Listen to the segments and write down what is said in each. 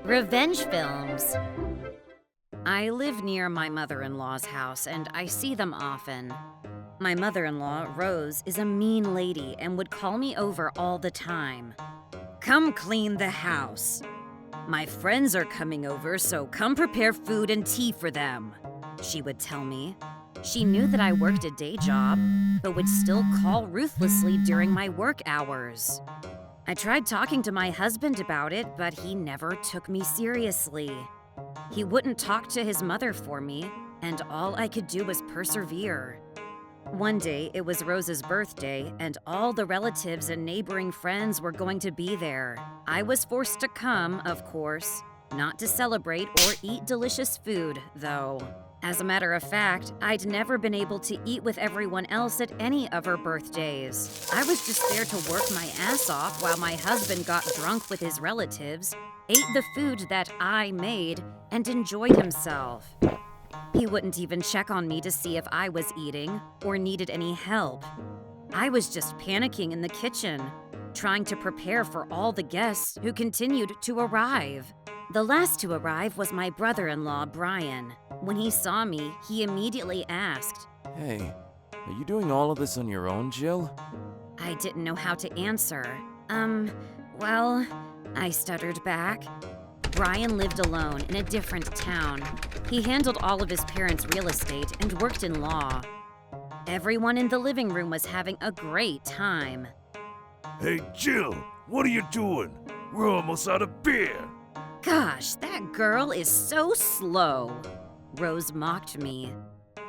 Revenge films. I live near my mother-in-law's house, and I see them often. My mother-in-law, Rose, is a mean lady and would call me over all the time. "Come clean the house. My friends are coming over, so come prepare food and tea for them," she would tell me. She knew that I worked a day job, but would still call ruthlessly during my work hours. I tried talking to my husband about it, but he never took me seriously. He wouldn't talk to his mother for me, and all I could do was persevere. One day, it was Rose's birthday, and all the relatives and neighboring friends were going to be there. I was forced to come, of course, not to celebrate or eat delicious food, though. As a matter of fact, I'd never been able to eat with everyone else at any of her birthdays. I was just there to work my ass off while my husband got drunk with his relatives, ate the food that I made, and enjoyed himself. He wouldn't even check on me to see if I was eating or needed any help. I was just panicking in the kitchen, trying to prepare for all the guests who continued to arrive. The last to arrive was my brother-in-law, Brian. When he saw me, he immediately asked, Hey, are you doing all of this on your own, Jill? I didn't know how to answer. Well, I stuttered back. Brian lived alone in a different town. He handled all of his parents' real estate and worked in law. Everyone in the living room was having a great time. Hey, Jill, what are you doing? We're almost out of beer. Gosh, that girl is so slow. Rose mocked me.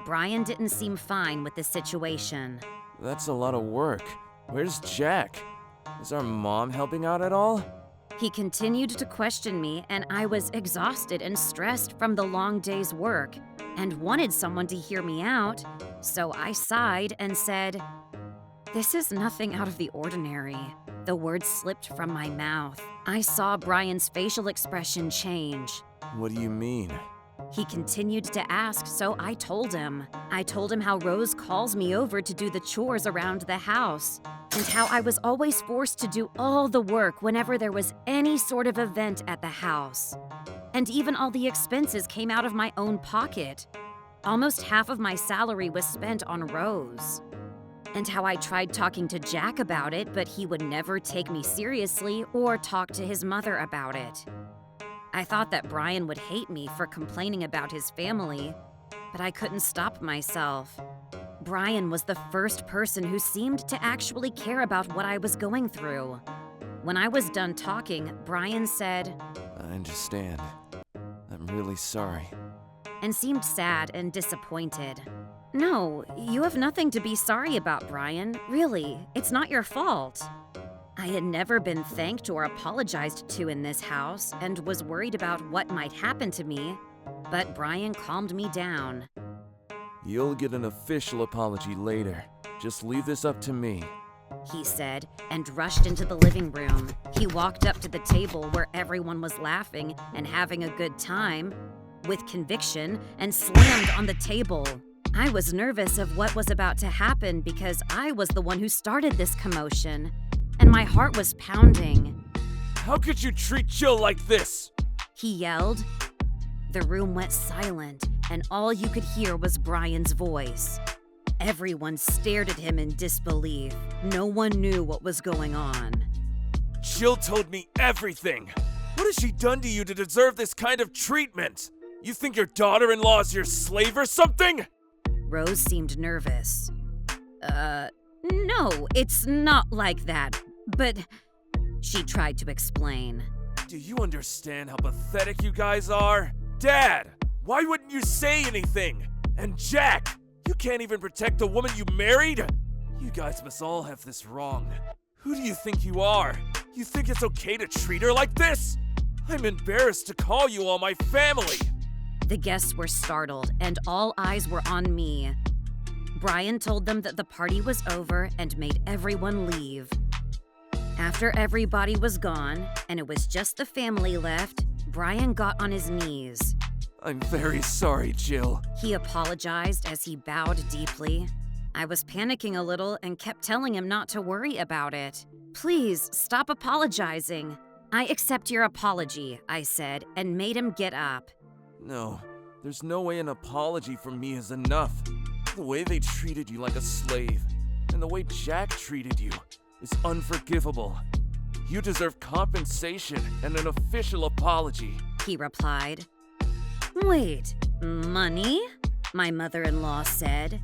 Brian didn't seem fine with the situation. That's a lot of work. Where's Jack? Is our mom helping out at all? He continued to question me, and I was exhausted and stressed from the long day's work and wanted someone to hear me out, so I sighed and said, "This is nothing out of the ordinary." The words slipped from my mouth. I saw Brian's facial expression change. What do you mean? He continued to ask, so I told him. I told him how Rose calls me over to do the chores around the house, and how I was always forced to do all the work whenever there was any sort of event at the house. And even all the expenses came out of my own pocket. Almost half of my salary was spent on Rose. And how I tried talking to Jack about it, but he would never take me seriously or talk to his mother about it. I thought that Brian would hate me for complaining about his family, but I couldn't stop myself. Brian was the first person who seemed to actually care about what I was going through. When I was done talking, Brian said, I understand. I'm really sorry. And seemed sad and disappointed. No, you have nothing to be sorry about, Brian. Really, it's not your fault. I had never been thanked or apologized to in this house and was worried about what might happen to me, but Brian calmed me down. You'll get an official apology later. Just leave this up to me, He said, and rushed into the living room. He walked up to the table where everyone was laughing and having a good time, with conviction, and slammed on the table. I was nervous of what was about to happen because I was the one who started this commotion, and my heart was pounding. How could you treat Jill like this? He yelled. The room went silent, and all you could hear was Brian's voice. Everyone stared at him in disbelief. No one knew what was going on. Jill told me everything. What has she done to you to deserve this kind of treatment? You think your daughter-in-law is your slave or something? Rose seemed nervous. No, it's not like that, but she tried to explain. Do you understand how pathetic you guys are? Dad, why wouldn't you say anything? And Jack, you can't even protect the woman you married? You guys must all have this wrong. Who do you think you are? You think it's okay to treat her like this? I'm embarrassed to call you all my family. The guests were startled, and all eyes were on me. Brian told them that the party was over and made everyone leave. After everybody was gone, and it was just the family left, Brian got on his knees. I'm very sorry, Jill. He apologized as he bowed deeply. I was panicking a little and kept telling him not to worry about it. Please, stop apologizing. I accept your apology, I said, and made him get up. No, there's no way an apology from me is enough. The way they treated you like a slave, and the way Jack treated you, is unforgivable. You deserve compensation and an official apology, he replied. Wait, money? My mother-in-law said.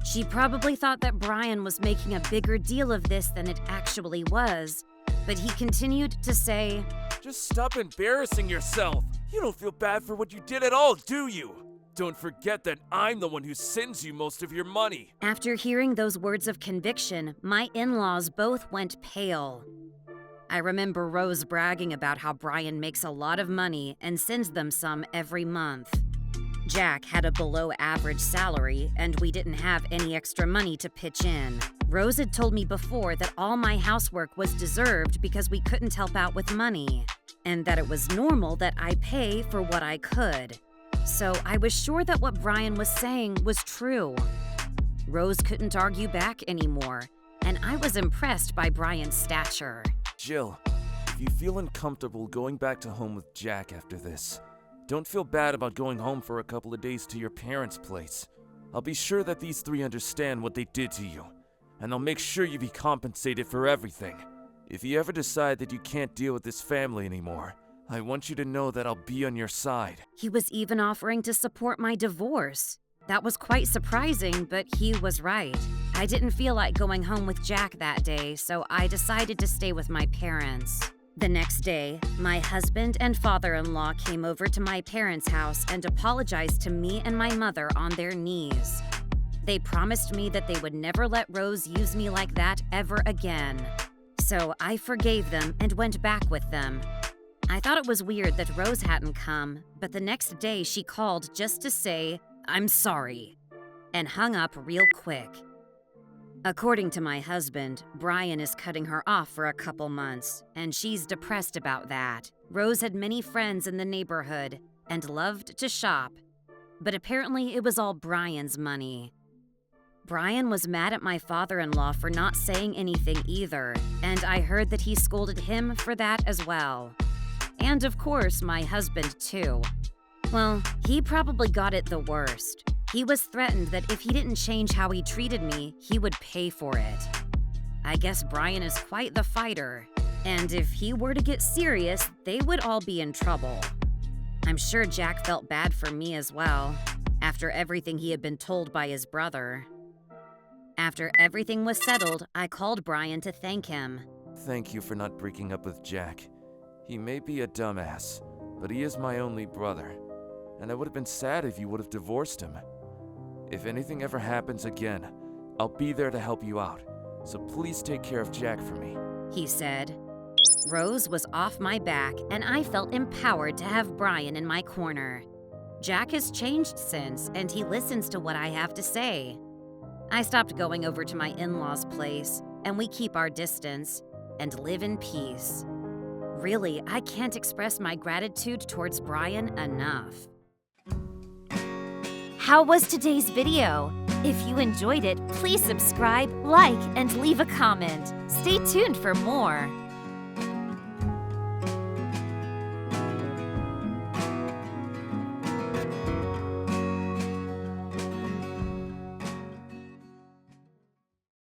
She probably thought that Brian was making a bigger deal of this than it actually was, but he continued to say, Just stop embarrassing yourself. You don't feel bad for what you did at all, do you? Don't forget that I'm the one who sends you most of your money. After hearing those words of conviction, my in-laws both went pale. I remember Rose bragging about how Brian makes a lot of money and sends them some every month. Jack had a below-average salary, and we didn't have any extra money to pitch in. Rose had told me before that all my housework was deserved because we couldn't help out with money, and that it was normal that I pay for what I could. So I was sure that what Brian was saying was true. Rose couldn't argue back anymore, and I was impressed by Brian's stature. Jill, if you feel uncomfortable going back to home with Jack after this, don't feel bad about going home for a couple of days to your parents' place. I'll be sure that these three understand what they did to you, and I'll make sure you be compensated for everything. If you ever decide that you can't deal with this family anymore, I want you to know that I'll be on your side. He was even offering to support my divorce. That was quite surprising, but he was right. I didn't feel like going home with Jack that day, so I decided to stay with my parents. The next day, my husband and father-in-law came over to my parents' house and apologized to me and my mother on their knees. They promised me that they would never let Rose use me like that ever again. So I forgave them and went back with them. I thought it was weird that Rose hadn't come, but the next day she called just to say, "I'm sorry," and hung up real quick. According to my husband, Brian is cutting her off for a couple months, and she's depressed about that. Rose had many friends in the neighborhood and loved to shop, but apparently it was all Brian's money. Brian was mad at my father-in-law for not saying anything either, and I heard that he scolded him for that as well. And of course, my husband too. Well, he probably got it the worst. He was threatened that if he didn't change how he treated me, he would pay for it. I guess Brian is quite the fighter, and if he were to get serious, they would all be in trouble. I'm sure Jack felt bad for me as well, after everything he had been told by his brother. After everything was settled, I called Brian to thank him. Thank you for not breaking up with Jack. He may be a dumbass, but he is my only brother, and I would have been sad if you would have divorced him. If anything ever happens again, I'll be there to help you out, so please take care of Jack for me, he said. Rose was off my back, and I felt empowered to have Brian in my corner. Jack has changed since, and he listens to what I have to say. I stopped going over to my in-laws' place, and we keep our distance and live in peace. Really, I can't express my gratitude towards Brian enough. How was today's video? If you enjoyed it, please subscribe, like, and leave a comment. Stay tuned for more.